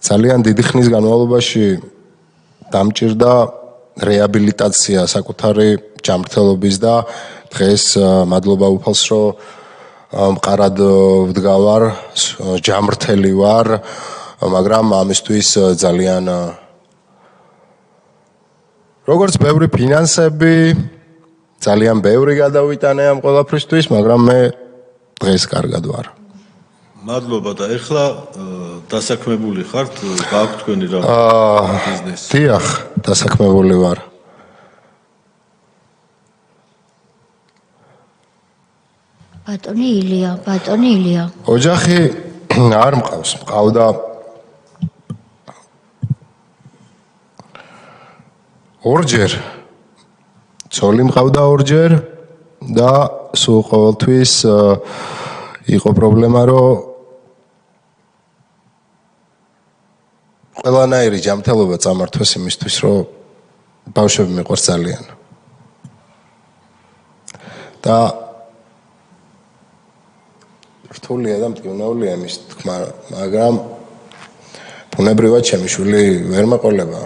ძალიან დიდი ხნის განმავლობაში დამჭირდა რეაბილიტაცია საკუთარი ჯანმრთელობის და დღეს მადლობა უფალს რომ მყარად ვდგავარ, ჯანმრთელი ვარ, მაგრამ ამისთვის ძალიან როგორც ბევრი ფინანსები, ძალიან ბევრი გადავიტანე ამ ყველაფრისთვის, მაგრამ მე დღეს კარგად ვარ. მადლობა და ეხლა დასაქმებული ხართ, გააქვთ თქვენი რა ბიზნესი? დიახ, დასაქმებული ვარ. ბატონი ილია. ოჯახი არ მყავს, მყავდა ორჯერ. ცოლი მყავდა ორჯერ და სულ ყოველთვის იყო პრობლემა, რომ ყველანაირი ჯანმრთელობა წამართვეს იმისთვის, რომ ბავშვები მიყვარს ძალიან. და რთულია და მტკივნეულია იმის თქმა, მაგრამ ბუნებრივად ჩემი შვილი ვერ მეყოლება.